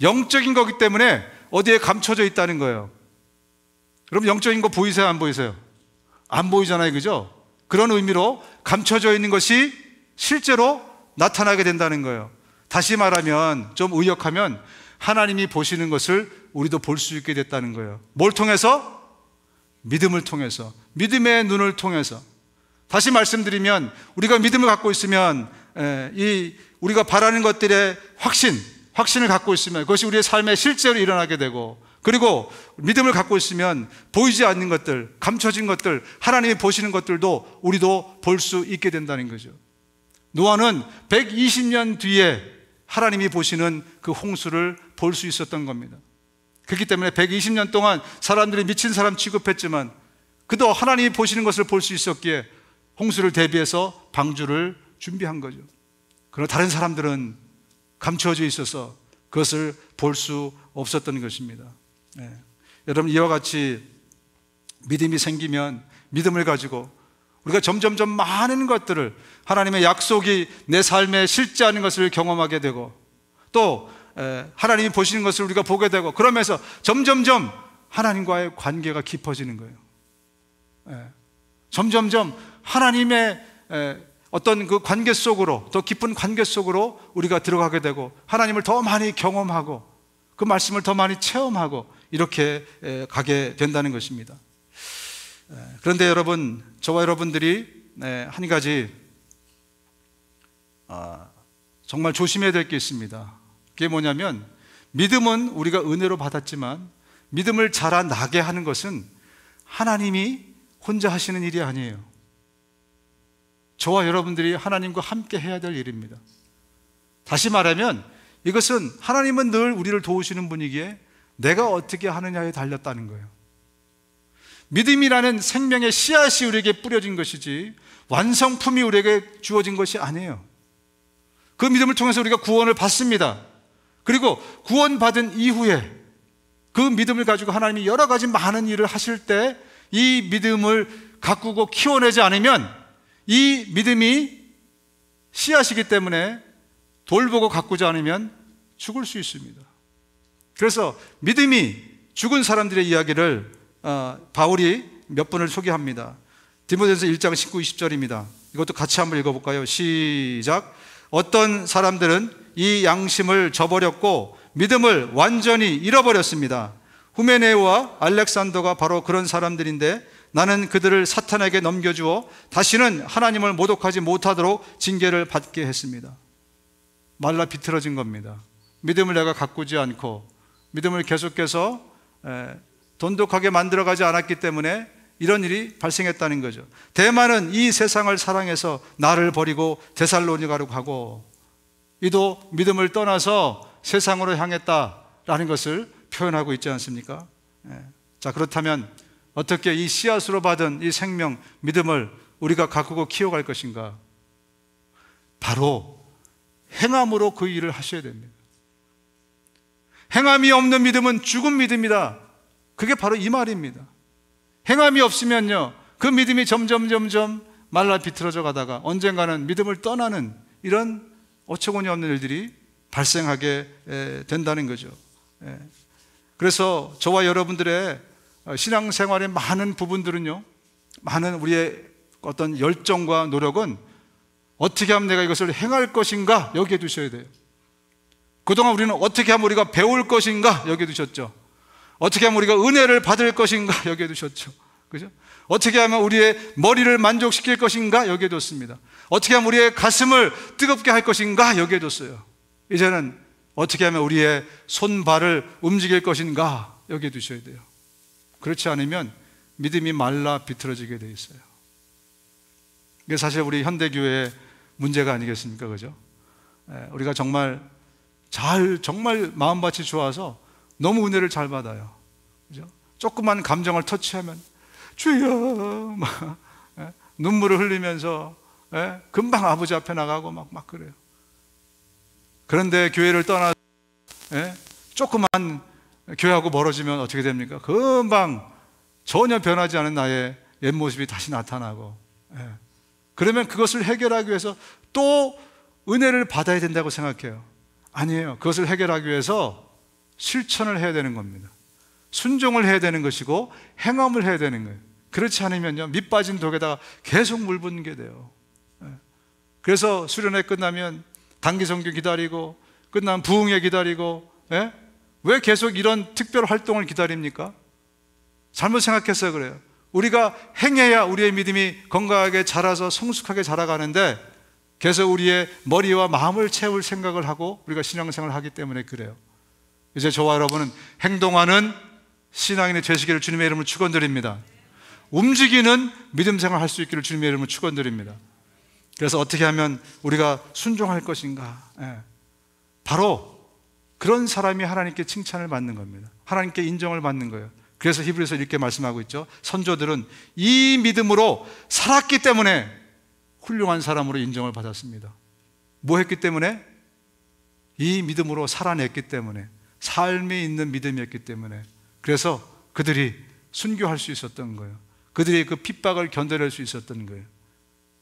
Speaker 1: 영적인 거기 때문에 어디에 감춰져 있다는 거예요. 여러분, 영적인 거 보이세요? 안 보이세요? 안 보이잖아요, 그죠? 그런 의미로 감춰져 있는 것이 실제로 나타나게 된다는 거예요. 다시 말하면, 좀 의역하면, 하나님이 보시는 것을 우리도 볼 수 있게 됐다는 거예요. 뭘 통해서? 믿음을 통해서, 믿음의 눈을 통해서. 다시 말씀드리면, 우리가 믿음을 갖고 있으면 우리가 바라는 것들의 확신을 갖고 있으면 그것이 우리의 삶에 실제로 일어나게 되고, 그리고 믿음을 갖고 있으면 보이지 않는 것들, 감춰진 것들, 하나님이 보시는 것들도 우리도 볼 수 있게 된다는 거죠. 노아는 120년 뒤에 하나님이 보시는 그 홍수를 볼 수 있었던 겁니다. 그렇기 때문에 120년 동안 사람들이 미친 사람 취급했지만, 그도 하나님이 보시는 것을 볼 수 있었기에 홍수를 대비해서 방주를 준비한 거죠. 그러나 다른 사람들은 감춰져 있어서 그것을 볼 수 없었던 것입니다. 여러분, 이와 같이 믿음이 생기면, 믿음을 가지고 우리가 점점점 많은 것들을, 하나님의 약속이 내 삶에 실제하는 것을 경험하게 되고, 또 하나님이 보시는 것을 우리가 보게 되고, 그러면서 점점점 하나님과의 관계가 깊어지는 거예요. 점점점 하나님의 어떤 그 관계 속으로, 더 깊은 관계 속으로 우리가 들어가게 되고, 하나님을 더 많이 경험하고, 그 말씀을 더 많이 체험하고, 이렇게 가게 된다는 것입니다. 그런데 여러분, 저와 여러분들이 한 가지 정말 조심해야 될 게 있습니다. 그게 뭐냐면, 믿음은 우리가 은혜로 받았지만 믿음을 자라나게 하는 것은 하나님이 혼자 하시는 일이 아니에요. 저와 여러분들이 하나님과 함께 해야 될 일입니다. 다시 말하면, 이것은 하나님은 늘 우리를 도우시는 분이기에 내가 어떻게 하느냐에 달렸다는 거예요. 믿음이라는 생명의 씨앗이 우리에게 뿌려진 것이지 완성품이 우리에게 주어진 것이 아니에요. 그 믿음을 통해서 우리가 구원을 받습니다. 그리고 구원받은 이후에 그 믿음을 가지고 하나님이 여러 가지 많은 일을 하실 때 이 믿음을 가꾸고 키워내지 않으면, 이 믿음이 씨앗이기 때문에 돌보고 가꾸지 않으면 죽을 수 있습니다. 그래서 믿음이 죽은 사람들의 이야기를 바울이 몇 분을 소개합니다. 디모데전서 1장 19, 20절입니다. 이것도 같이 한번 읽어볼까요? 시작. 어떤 사람들은 이 양심을 저버렸고 믿음을 완전히 잃어버렸습니다. 후메네오와 알렉산더가 바로 그런 사람들인데, 나는 그들을 사탄에게 넘겨주어 다시는 하나님을 모독하지 못하도록 징계를 받게 했습니다. 말라 비틀어진 겁니다. 믿음을 내가 가꾸지 않고 믿음을 계속해서 돈독하게 만들어가지 않았기 때문에 이런 일이 발생했다는 거죠. 데마는 이 세상을 사랑해서 나를 버리고 데살로니가로 가고, 이도 믿음을 떠나서 세상으로 향했다라는 것을 표현하고 있지 않습니까? 자, 그렇다면 어떻게 이 씨앗으로 받은 이 생명, 믿음을 우리가 가꾸고 키워갈 것인가? 바로 행함으로 그 일을 하셔야 됩니다. 행함이 없는 믿음은 죽은 믿음이다. 그게 바로 이 말입니다. 행함이 없으면요, 그 믿음이 점점 말라 비틀어져 가다가 언젠가는 믿음을 떠나는 이런 어처구니 없는 일들이 발생하게 된다는 거죠. 그래서 저와 여러분들의 신앙생활의 많은 부분들은요, 많은 우리의 어떤 열정과 노력은 어떻게 하면 내가 이것을 행할 것인가 여기에 두셔야 돼요. 그동안 우리는 어떻게 하면 우리가 배울 것인가 여기에 두셨죠. 어떻게 하면 우리가 은혜를 받을 것인가 여기에 두셨죠. 그죠? 어떻게 하면 우리의 머리를 만족시킬 것인가 여기에 뒀습니다. 어떻게 하면 우리의 가슴을 뜨겁게 할 것인가 여기에 뒀어요. 이제는 어떻게 하면 우리의 손발을 움직일 것인가 여기에 두셔야 돼요. 그렇지 않으면 믿음이 말라 비틀어지게 돼 있어요. 이게 사실 우리 현대교회의 문제가 아니겠습니까? 그죠? 우리가 정말 마음밭이 좋아서 너무 은혜를 잘 받아요. 그죠? 조그만 감정을 터치하면 주여 막 눈물을 흘리면서 예? 금방 아버지 앞에 나가고 막 그래요. 그런데 교회를 떠나 예? 조그만 교회하고 멀어지면 어떻게 됩니까? 금방 전혀 변하지 않은 나의 옛 모습이 다시 나타나고 예. 그러면 그것을 해결하기 위해서 또 은혜를 받아야 된다고 생각해요. 아니에요. 그것을 해결하기 위해서 실천을 해야 되는 겁니다. 순종을 해야 되는 것이고 행함을 해야 되는 거예요. 그렇지 않으면요, 밑 빠진 독에다가 계속 물 붓는 게 돼요. 그래서 수련회 끝나면 단기 선교 기다리고 끝나면 부흥회 기다리고 왜 계속 이런 특별 활동을 기다립니까? 잘못 생각해서 그래요. 우리가 행해야 우리의 믿음이 건강하게 자라서 성숙하게 자라가는데 계속 우리의 머리와 마음을 채울 생각을 하고 우리가 신앙생활을 하기 때문에 그래요. 이제 저와 여러분은 행동하는 신앙인의 되시기를 주님의 이름으로 축원드립니다. 움직이는 믿음생활 할 수 있기를 주님의 이름으로 축원드립니다. 그래서 어떻게 하면 우리가 순종할 것인가? 바로 그런 사람이 하나님께 칭찬을 받는 겁니다. 하나님께 인정을 받는 거예요. 그래서 히브리서 이렇게 말씀하고 있죠. 선조들은 이 믿음으로 살았기 때문에 훌륭한 사람으로 인정을 받았습니다. 뭐 했기 때문에? 이 믿음으로 살아냈기 때문에, 삶이 있는 믿음이었기 때문에. 그래서 그들이 순교할 수 있었던 거예요. 그들이 그 핍박을 견뎌낼 수 있었던 거예요.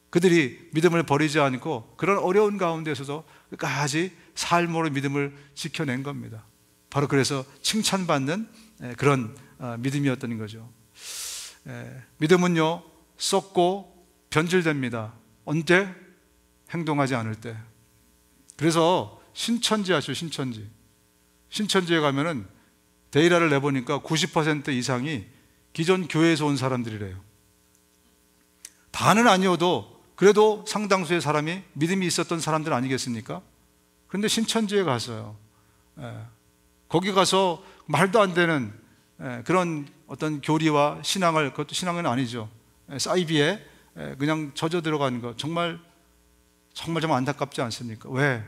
Speaker 1: 그들이 믿음을 버리지 않고 그런 어려운 가운데서도 끝까지 삶으로 믿음을 지켜낸 겁니다. 바로 그래서 칭찬받는 그런 믿음이었던 거죠. 믿음은요, 썩고 변질됩니다. 언제? 행동하지 않을 때. 그래서 신천지 아시죠? 신천지에 가면은 데이터를 내보니까 90% 이상이 기존 교회에서 온 사람들이래요. 다는 아니어도 그래도 상당수의 사람이 믿음이 있었던 사람들 아니겠습니까? 그런데 신천지에 갔어요. 거기 가서 말도 안 되는 그런 어떤 교리와 신앙을, 그것도 신앙은 아니죠, 사이비에 그냥 젖어 들어가는 거 정말 좀 안타깝지 않습니까? 왜?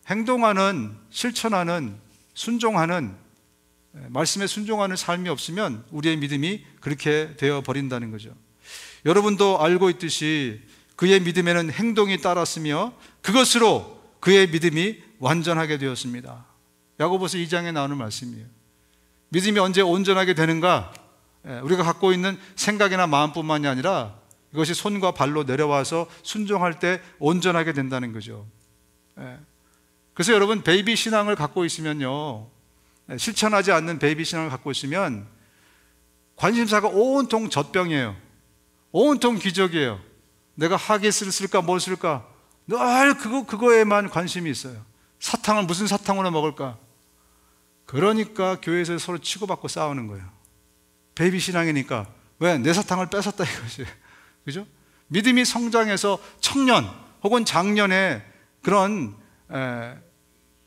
Speaker 1: 행동하는, 실천하는, 순종하는, 말씀에 순종하는 삶이 없으면 우리의 믿음이 그렇게 되어 버린다는 거죠. 여러분도 알고 있듯이 그의 믿음에는 행동이 따랐으며 그것으로 그의 믿음이 완전하게 되었습니다. 야고보서 2장에 나오는 말씀이에요. 믿음이 언제 온전하게 되는가? 우리가 갖고 있는 생각이나 마음뿐만이 아니라 이것이 손과 발로 내려와서 순종할 때 온전하게 된다는 거죠. 그래서 여러분, 베이비 신앙을 갖고 있으면요, 실천하지 않는 베이비 신앙을 갖고 있으면 관심사가 온통 젖병이에요. 온통 기적이에요. 내가 하겟을 쓸까 뭘 쓸까 늘 그거에만 관심이 있어요. 사탕을 무슨 사탕으로 먹을까? 그러니까 교회에서 서로 치고받고 싸우는 거예요. 베이비 신앙이니까. 왜? 내 사탕을 뺏었다 이것이. 그죠? 믿음이 성장해서 청년 혹은 장년의 그런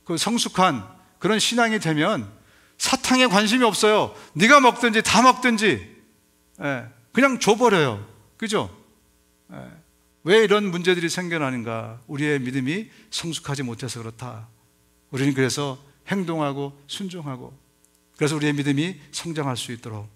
Speaker 1: 그 성숙한 그런 신앙이 되면 사탕에 관심이 없어요. 네가 먹든지 다 먹든지 그냥 줘버려요. 그죠? 왜 이런 문제들이 생겨나는가? 우리의 믿음이 성숙하지 못해서 그렇다. 우리는 그래서 행동하고 순종하고, 그래서 우리의 믿음이 성장할 수 있도록.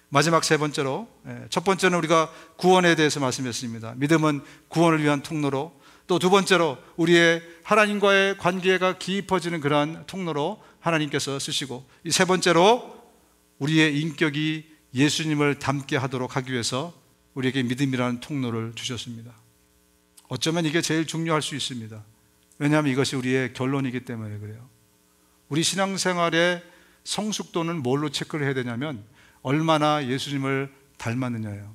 Speaker 1: 마지막 세 번째로, 첫 번째는 우리가 구원에 대해서 말씀했습니다. 믿음은 구원을 위한 통로로, 또 두 번째로 우리의 하나님과의 관계가 깊어지는 그러한 통로로 하나님께서 쓰시고, 이 세 번째로 우리의 인격이 예수님을 닮게 하도록 하기 위해서 우리에게 믿음이라는 통로를 주셨습니다. 어쩌면 이게 제일 중요할 수 있습니다. 왜냐하면 이것이 우리의 결론이기 때문에 그래요. 우리 신앙생활의 성숙도는 뭘로 체크를 해야 되냐면 얼마나 예수님을 닮았느냐예요.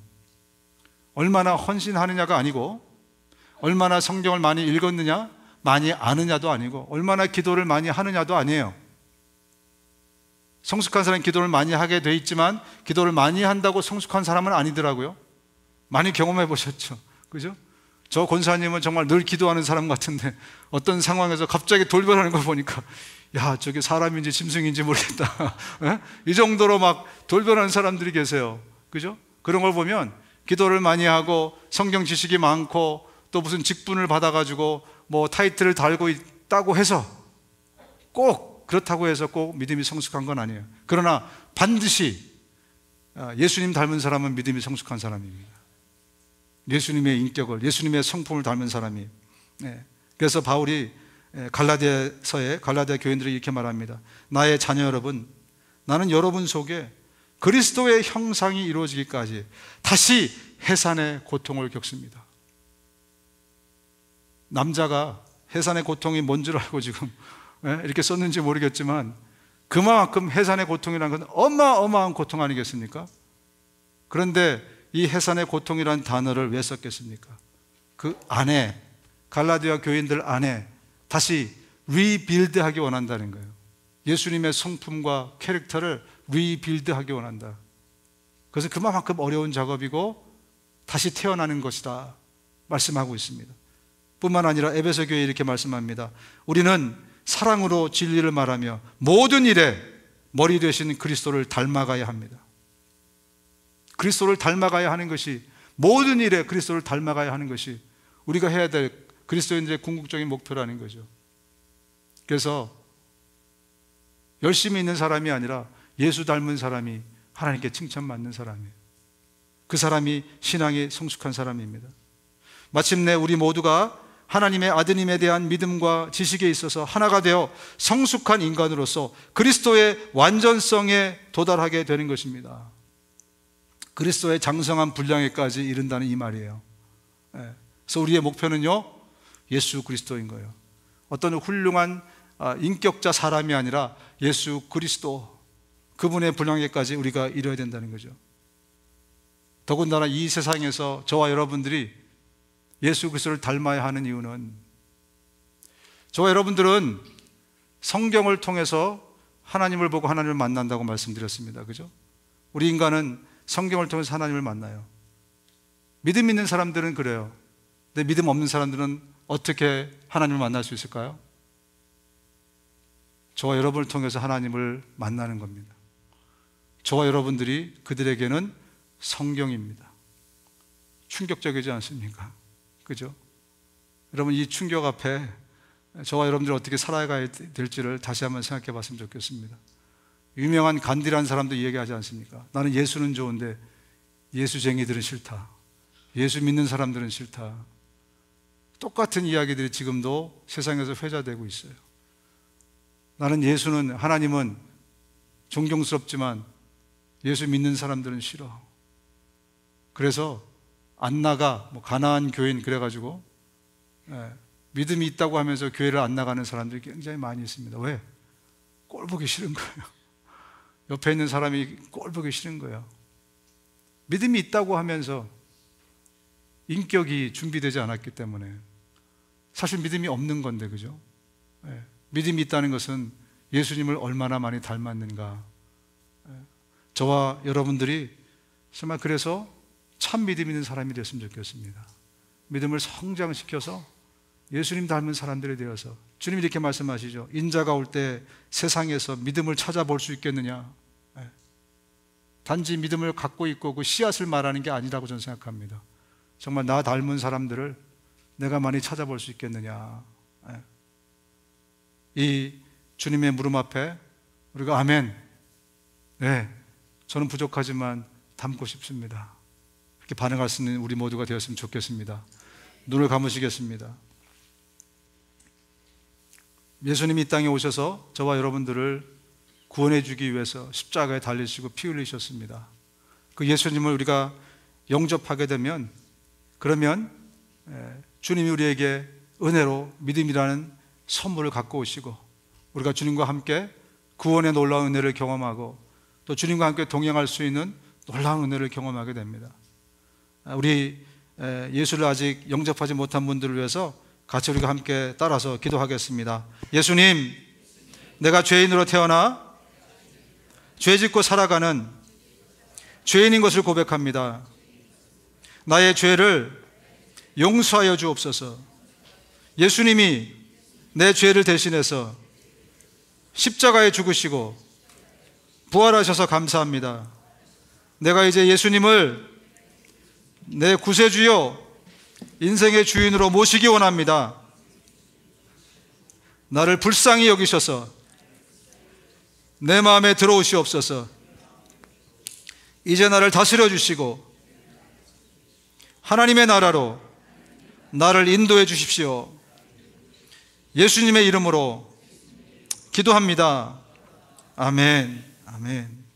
Speaker 1: 얼마나 헌신하느냐가 아니고, 얼마나 성경을 많이 읽었느냐, 많이 아느냐도 아니고, 얼마나 기도를 많이 하느냐도 아니에요. 성숙한 사람은 기도를 많이 하게 돼 있지만 기도를 많이 한다고 성숙한 사람은 아니더라고요. 많이 경험해 보셨죠? 그죠? 저 권사님은 정말 늘 기도하는 사람 같은데 어떤 상황에서 갑자기 돌변하는 걸 보니까 야, 저게 사람인지 짐승인지 모르겠다. 이 정도로 막 돌변하는 사람들이 계세요. 그죠? 그런 걸 보면 기도를 많이 하고 성경 지식이 많고 또 무슨 직분을 받아가지고 뭐 타이틀을 달고 있다고 해서 꼭 그렇다고 해서 꼭 믿음이 성숙한 건 아니에요. 그러나 반드시 예수님 닮은 사람은 믿음이 성숙한 사람입니다. 예수님의 인격을, 예수님의 성품을 닮은 사람이. 그래서 바울이 갈라디아서에 갈라디아 교인들이 이렇게 말합니다. 나의 자녀 여러분, 나는 여러분 속에 그리스도의 형상이 이루어지기까지 다시 해산의 고통을 겪습니다. 남자가 해산의 고통이 뭔 줄 알고 지금 이렇게 썼는지 모르겠지만 그만큼 해산의 고통이라는 건 어마어마한 고통 아니겠습니까? 그런데 이 해산의 고통이라는 단어를 왜 썼겠습니까? 그 안에, 갈라디아 교인들 안에 다시 리빌드하기 원한다는 거예요. 예수님의 성품과 캐릭터를 리빌드하기 원한다. 그래서 그만큼 어려운 작업이고 다시 태어나는 것이다 말씀하고 있습니다. 뿐만 아니라 에베소 교회에 이렇게 말씀합니다. 우리는 사랑으로 진리를 말하며 모든 일에 머리 되신 그리스도를 닮아가야 합니다. 그리스도를 닮아가야 하는 것이, 모든 일에 그리스도를 닮아가야 하는 것이 우리가 해야 될 그리스도인들의 궁극적인 목표라는 거죠. 그래서 열심히 있는 사람이 아니라 예수 닮은 사람이 하나님께 칭찬받는 사람이에요. 그 사람이 신앙이 성숙한 사람입니다. 마침내 우리 모두가 하나님의 아드님에 대한 믿음과 지식에 있어서 하나가 되어 성숙한 인간으로서 그리스도의 완전성에 도달하게 되는 것입니다. 그리스도의 장성한 분량에까지 이른다는 이 말이에요. 그래서 우리의 목표는요, 예수 그리스도인 거예요. 어떤 훌륭한 인격자 사람이 아니라 예수 그리스도, 그분의 분량에까지 우리가 이뤄야 된다는 거죠. 더군다나 이 세상에서 저와 여러분들이 예수 그리스도를 닮아야 하는 이유는, 저와 여러분들은 성경을 통해서 하나님을 보고 하나님을 만난다고 말씀드렸습니다. 그죠? 우리 인간은 성경을 통해서 하나님을 만나요. 믿음 있는 사람들은 그래요. 근데 믿음 없는 사람들은 어떻게 하나님을 만날 수 있을까요? 저와 여러분을 통해서 하나님을 만나는 겁니다. 저와 여러분들이 그들에게는 성경입니다. 충격적이지 않습니까? 그죠? 여러분, 이 충격 앞에 저와 여러분들이 어떻게 살아가야 될지를 다시 한번 생각해 봤으면 좋겠습니다. 유명한 간디라는 사람도 얘기하지 않습니까? 나는 예수는 좋은데 예수쟁이들은 싫다. 예수 믿는 사람들은 싫다. 똑같은 이야기들이 지금도 세상에서 회자되고 있어요. 나는 예수는, 하나님은 존경스럽지만 예수 믿는 사람들은 싫어. 그래서 안 나가, 가나안 교인 그래가지고 믿음이 있다고 하면서 교회를 안 나가는 사람들이 굉장히 많이 있습니다. 왜? 꼴 보기 싫은 거예요. 옆에 있는 사람이 꼴 보기 싫은 거예요. 믿음이 있다고 하면서 인격이 준비되지 않았기 때문에, 사실 믿음이 없는 건데, 그죠? 믿음이 있다는 것은 예수님을 얼마나 많이 닮았는가. 저와 여러분들이 정말 그래서 참 믿음 있는 사람이 됐으면 좋겠습니다. 믿음을 성장시켜서 예수님 닮은 사람들이 되어서, 주님이 이렇게 말씀하시죠. 인자가 올 때 세상에서 믿음을 찾아볼 수 있겠느냐. 단지 믿음을 갖고 있고 그 씨앗을 말하는 게 아니라고 저는 생각합니다. 정말 나 닮은 사람들을 내가 많이 찾아볼 수 있겠느냐. 이 주님의 물음 앞에 우리가 아멘, 네, 저는 부족하지만 닮고 싶습니다, 이렇게 반응할 수 있는 우리 모두가 되었으면 좋겠습니다. 눈을 감으시겠습니다. 예수님이 이 땅에 오셔서 저와 여러분들을 구원해 주기 위해서 십자가에 달리시고 피 흘리셨습니다. 그 예수님을 우리가 영접하게 되면, 그러면 주님이 우리에게 은혜로 믿음이라는 선물을 갖고 오시고, 우리가 주님과 함께 구원의 놀라운 은혜를 경험하고 또 주님과 함께 동행할 수 있는 놀라운 은혜를 경험하게 됩니다. 우리 예수를 아직 영접하지 못한 분들을 위해서 같이 우리가 함께 따라서 기도하겠습니다. 예수님, 내가 죄인으로 태어나 죄 짓고 살아가는 죄인인 것을 고백합니다. 나의 죄를 용서하여 주옵소서. 예수님이 내 죄를 대신해서 십자가에 죽으시고 부활하셔서 감사합니다. 내가 이제 예수님을 내 구세주요 인생의 주인으로 모시기 원합니다. 나를 불쌍히 여기셔서 내 마음에 들어오시옵소서. 이제 나를 다스려 주시고 하나님의 나라로 나를 인도해 주십시오. 예수님의 이름으로 기도합니다. 아멘. 아멘.